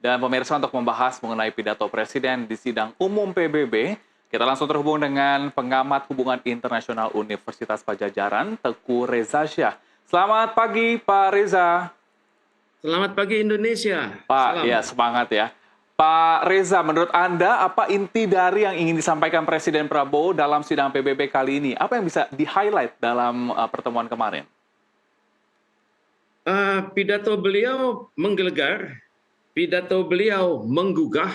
Dan pemirsa, untuk membahas mengenai pidato Presiden di sidang umum PBB, kita langsung terhubung dengan pengamat hubungan internasional Universitas Padjadjaran, Teguh Reza Syah. Selamat pagi, Pak Reza. Selamat pagi Indonesia. Pak, Salam. ya semangat ya. Pak Reza, menurut Anda apa inti dari yang ingin disampaikan Presiden Prabowo dalam sidang PBB kali ini? Apa yang bisa di-highlight dalam pertemuan kemarin? Pidato beliau menggelegar, pidato beliau menggugah,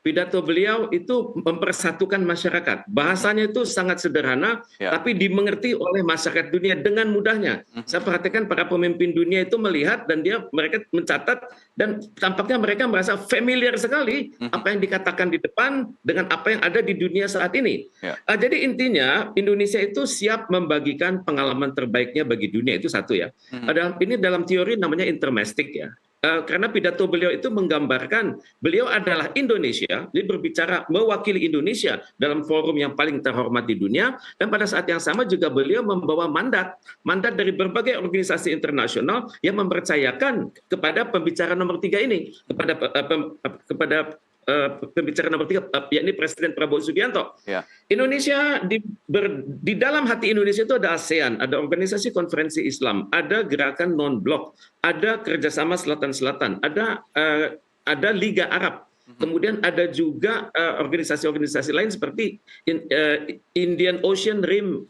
pidato beliau itu mempersatukan masyarakat. Bahasanya itu sangat sederhana, tapi dimengerti oleh masyarakat dunia dengan mudahnya. Saya perhatikan para pemimpin dunia itu melihat dan mereka mencatat dan tampaknya mereka merasa familiar sekali apa yang dikatakan di depan dengan apa yang ada di dunia saat ini. Jadi intinya Indonesia itu siap membagikan pengalaman terbaiknya bagi dunia, itu satu ya. Ini dalam teori namanya intermestic ya. Karena pidato beliau itu menggambarkan beliau adalah Indonesia, dia berbicara mewakili Indonesia dalam forum yang paling terhormat di dunia, dan pada saat yang sama juga beliau membawa mandat dari berbagai organisasi internasional yang mempercayakan kepada pembicara nomor 3 ini, kepada pembicara nomor 3, yakni Presiden Prabowo Subianto. Indonesia, di dalam hati Indonesia itu ada ASEAN, ada Organisasi Konferensi Islam, ada Gerakan Non-Blok, ada Kerjasama Selatan-Selatan, ada Liga Arab, kemudian ada juga organisasi-organisasi lain seperti Indian Ocean Rim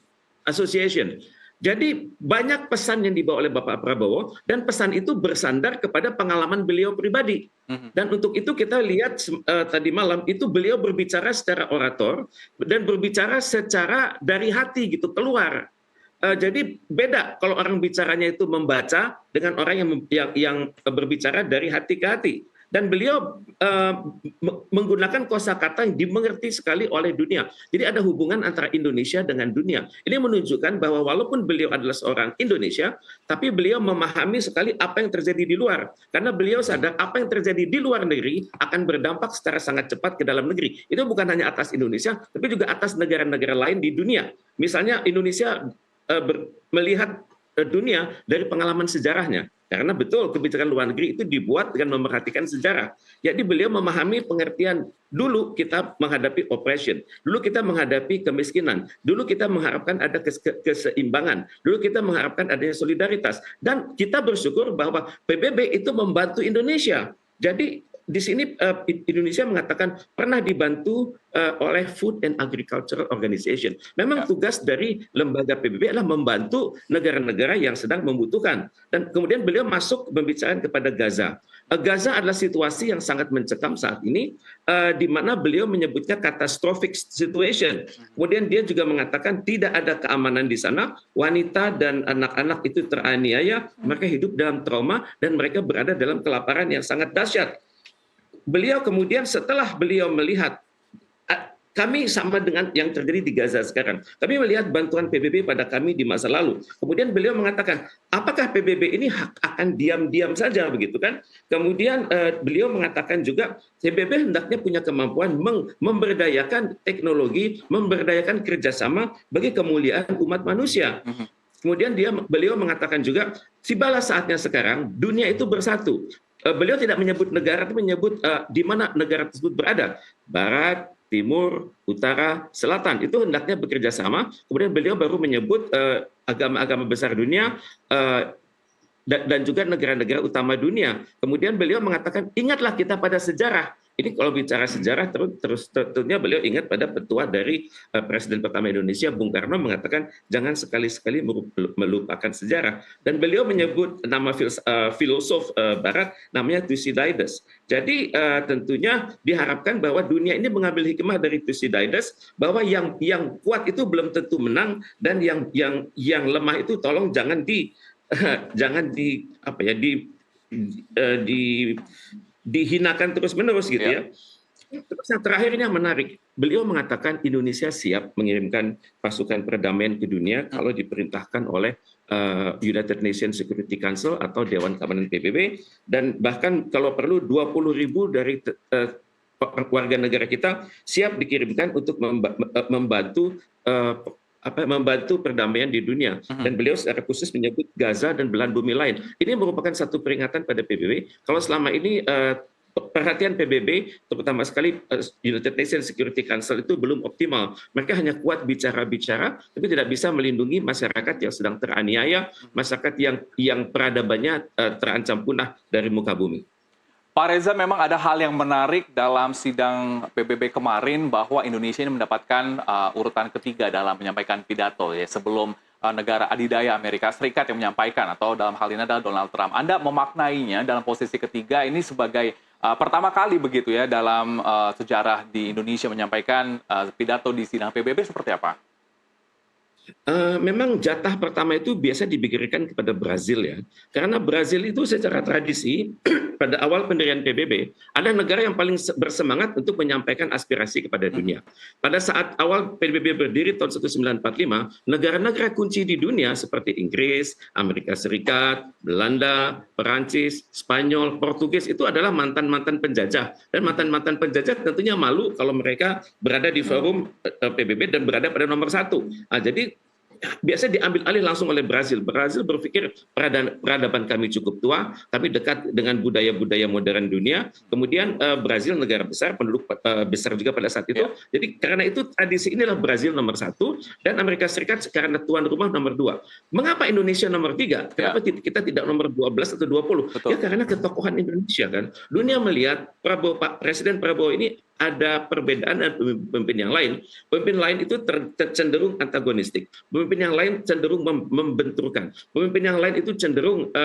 Association. Jadi banyak pesan yang dibawa oleh Bapak Prabowo dan pesan itu bersandar kepada pengalaman beliau pribadi. Dan untuk itu kita lihat tadi malam itu beliau berbicara secara orator dan berbicara secara dari hati gitu, keluar. Jadi beda kalau orang bicaranya itu membaca dengan orang yang berbicara dari hati ke hati. Dan beliau menggunakan kosakata yang dimengerti sekali oleh dunia. Jadi ada hubungan antara Indonesia dengan dunia. Ini menunjukkan bahwa walaupun beliau adalah seorang Indonesia, tapi beliau memahami sekali apa yang terjadi di luar. Karena beliau sadar apa yang terjadi di luar negeri akan berdampak secara sangat cepat ke dalam negeri. Itu bukan hanya atas Indonesia, tapi juga atas negara-negara lain di dunia. Misalnya Indonesia melihat dunia dari pengalaman sejarahnya. Karena betul kebijakan luar negeri itu dibuat dengan memerhatikan sejarah. Jadi beliau memahami pengertian, dulu kita menghadapi oppression, dulu kita menghadapi kemiskinan, dulu kita mengharapkan ada keseimbangan, dulu kita mengharapkan adanya solidaritas. Dan kita bersyukur bahwa PBB itu membantu Indonesia. Jadi di sini Indonesia mengatakan pernah dibantu oleh Food and Agriculture Organization. Memang tugas dari lembaga PBB adalah membantu negara-negara yang sedang membutuhkan. Dan kemudian beliau masuk pembicaraan kepada Gaza. Gaza adalah situasi yang sangat mencekam saat ini, di mana beliau menyebutnya catastrophic situation. Kemudian dia juga mengatakan tidak ada keamanan di sana, wanita dan anak-anak itu teraniaya, mereka hidup dalam trauma, dan mereka berada dalam kelaparan yang sangat dahsyat. Beliau kemudian setelah beliau melihat kami sama dengan yang terjadi di Gaza sekarang. Kami melihat bantuan PBB pada kami di masa lalu. Kemudian beliau mengatakan, apakah PBB ini akan diam-diam saja begitu kan? Kemudian beliau mengatakan juga PBB hendaknya punya kemampuan memberdayakan teknologi, memberdayakan kerjasama bagi kemuliaan umat manusia. Kemudian beliau mengatakan juga, tibalah saatnya sekarang dunia itu bersatu. Beliau tidak menyebut negara, tapi menyebut di mana negara tersebut berada. Barat, Timur, Utara, Selatan. Itu hendaknya bekerja sama. Kemudian beliau baru menyebut agama-agama besar dunia dan juga negara-negara utama dunia. Kemudian beliau mengatakan, ingatlah kita pada sejarah. Ini kalau bicara sejarah terus tentunya beliau ingat pada petua dari Presiden pertama Indonesia Bung Karno mengatakan jangan sekali-sekali melupakan sejarah, dan beliau menyebut nama filosof Barat namanya Thucydides. Jadi tentunya diharapkan bahwa dunia ini mengambil hikmah dari Thucydides bahwa yang kuat itu belum tentu menang, dan yang lemah itu tolong jangan dihinakan terus-menerus gitu ya. Terus yang terakhir ini yang menarik, beliau mengatakan Indonesia siap mengirimkan pasukan perdamaian ke dunia kalau diperintahkan oleh United Nations Security Council atau Dewan Keamanan PBB, dan bahkan kalau perlu 20.000 dari warga negara kita siap dikirimkan untuk membantu perdamaian di dunia. Dan beliau secara khusus menyebut Gaza dan belahan bumi lain. Ini merupakan satu peringatan pada PBB. Kalau selama ini perhatian PBB, terutama sekali United Nations Security Council itu belum optimal. Mereka hanya kuat bicara-bicara, tapi tidak bisa melindungi masyarakat yang sedang teraniaya, masyarakat yang peradabannya terancam punah dari muka bumi. Pak Reza, memang ada hal yang menarik dalam sidang PBB kemarin bahwa Indonesia ini mendapatkan urutan ketiga dalam menyampaikan pidato ya sebelum negara adidaya Amerika Serikat yang menyampaikan atau dalam hal ini adalah Donald Trump. Anda memaknainya dalam posisi ketiga ini sebagai pertama kali begitu ya dalam sejarah di Indonesia menyampaikan pidato di sidang PBB seperti apa? Memang jatah pertama itu biasa diberikan kepada Brazil ya, karena Brazil itu secara tradisi pada awal pendirian PBB ada negara yang paling bersemangat untuk menyampaikan aspirasi kepada dunia. Pada saat awal PBB berdiri tahun 1945, negara-negara kunci di dunia seperti Inggris, Amerika Serikat, Belanda, Perancis, Spanyol, Portugis itu adalah mantan-mantan penjajah, dan mantan-mantan penjajah tentunya malu kalau mereka berada di forum PBB dan berada pada nomor satu. Nah, jadi biasa diambil alih langsung oleh Brazil. Brazil berpikir peradaban kami cukup tua, kami dekat dengan budaya-budaya modern dunia. Kemudian Brazil negara besar, penduduk besar juga pada saat itu. Jadi karena itu tradisi inilah Brazil nomor satu dan Amerika Serikat karena tuan rumah nomor dua. Mengapa Indonesia nomor tiga? Kenapa kita tidak nomor 12 atau 20? Betul. Ya karena ketokohan Indonesia kan. Dunia melihat Presiden Prabowo ini ada perbedaan dengan pemimpin yang lain. Pemimpin lain itu cenderung antagonistik. Pemimpin yang lain cenderung membenturkan. Pemimpin yang lain itu cenderung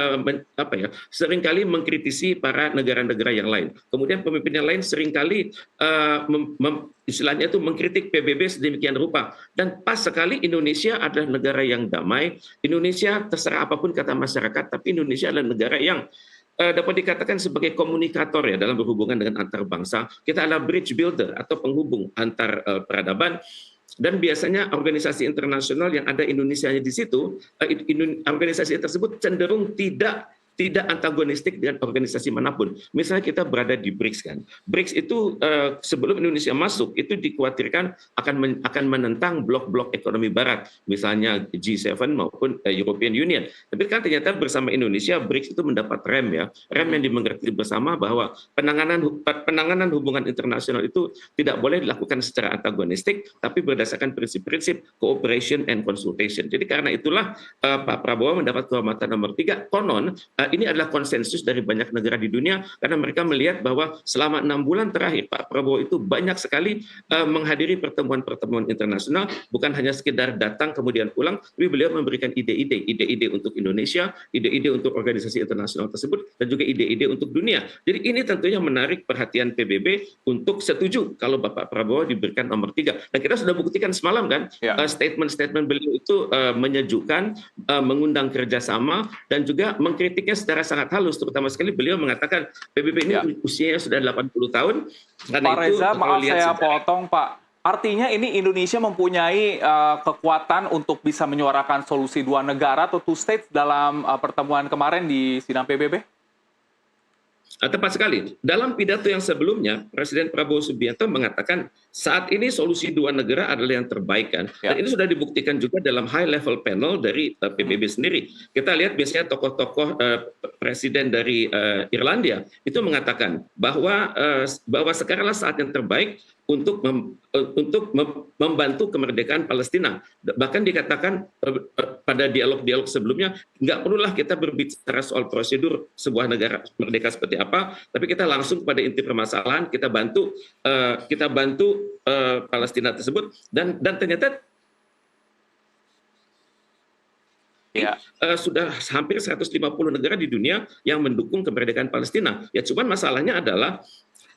seringkali mengkritisi para negara-negara yang lain. Kemudian pemimpin yang lain seringkali istilahnya itu mengkritik PBB sedemikian rupa. Dan pas sekali Indonesia adalah negara yang damai. Indonesia terserah apapun kata masyarakat, tapi Indonesia adalah negara yang dapat dikatakan sebagai komunikator ya dalam berhubungan dengan antar bangsa. Kita adalah bridge builder atau penghubung antar peradaban. Dan biasanya organisasi internasional yang ada Indonesianya di situ, organisasi tersebut cenderung tidak antagonistik dengan organisasi manapun. Misalnya kita berada di BRICS kan. BRICS itu sebelum Indonesia masuk itu dikhawatirkan akan menentang blok-blok ekonomi barat, misalnya G7 maupun European Union. Tapi kan ternyata bersama Indonesia BRICS itu mendapat rem ya. Rem yang dimengerti bersama bahwa penanganan hubungan internasional itu tidak boleh dilakukan secara antagonistik, tapi berdasarkan prinsip-prinsip cooperation and consultation. Jadi karena itulah Pak Prabowo mendapat kehormatan nomor 3. Konon ini adalah konsensus dari banyak negara di dunia karena mereka melihat bahwa selama 6 bulan terakhir Pak Prabowo itu banyak sekali menghadiri pertemuan-pertemuan internasional, bukan hanya sekedar datang kemudian pulang, tapi beliau memberikan ide-ide untuk Indonesia, ide-ide untuk organisasi internasional tersebut, dan juga ide-ide untuk dunia. Jadi ini tentunya menarik perhatian PBB untuk setuju kalau Bapak Prabowo diberikan nomor 3. Dan kita sudah buktikan semalam kan, statement-statement beliau itu menyejukkan, mengundang kerjasama, dan juga mengkritiknya secara sangat halus, terutama sekali beliau mengatakan PBB ini usianya sudah 80 tahun. Pak Reza, maaf saya potong Pak. Artinya ini Indonesia mempunyai kekuatan untuk bisa menyuarakan solusi dua negara atau two states dalam pertemuan kemarin di sidang PBB? Tepat sekali. Dalam pidato yang sebelumnya, Presiden Prabowo Subianto mengatakan saat ini solusi dua negara adalah yang terbaik kan. Dan ini sudah dibuktikan juga dalam high level panel dari PBB sendiri. Kita lihat biasanya tokoh-tokoh presiden dari Irlandia itu mengatakan bahwa sekaranglah saat yang terbaik untuk membantu kemerdekaan Palestina. Bahkan dikatakan pada dialog-dialog sebelumnya, nggak perlulah kita berbicara soal prosedur sebuah negara merdeka seperti apa, tapi kita langsung pada inti permasalahan, kita bantu Palestina tersebut, dan ternyata sudah hampir 150 negara di dunia yang mendukung kemerdekaan Palestina. Ya cuman masalahnya adalah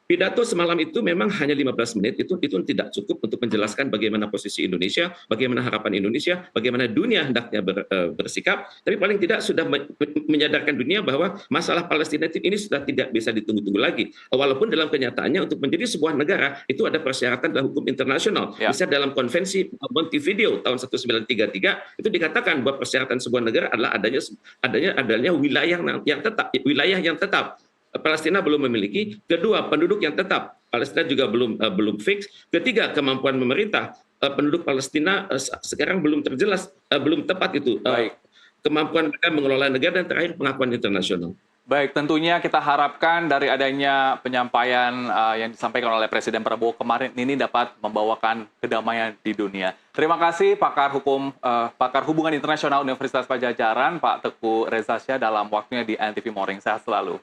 pidato semalam itu memang hanya 15 menit, itu tidak cukup untuk menjelaskan bagaimana posisi Indonesia, bagaimana harapan Indonesia, bagaimana dunia hendaknya bersikap, tapi paling tidak sudah menyadarkan dunia bahwa masalah Palestina ini sudah tidak bisa ditunggu-tunggu lagi. Walaupun dalam kenyataannya untuk menjadi sebuah negara itu ada persyaratan dalam hukum internasional. Bisa dalam konvensi Montevideo tahun 1933 itu dikatakan bahwa persyaratan sebuah negara adalah adanya wilayah yang tetap. Palestina belum memiliki. Kedua, penduduk yang tetap. Palestina juga belum fix. Ketiga, kemampuan pemerintah. Penduduk Palestina sekarang belum terjelas, belum tepat itu. Kemampuan mereka mengelola negara, dan terakhir pengakuan internasional. Baik, tentunya kita harapkan dari adanya penyampaian yang disampaikan oleh Presiden Prabowo kemarin ini dapat membawakan kedamaian di dunia. Terima kasih pakar hubungan internasional Universitas Padjadjaran, Pak Teguh Reza Syah dalam waktunya di NTV Morning. Sehat selalu.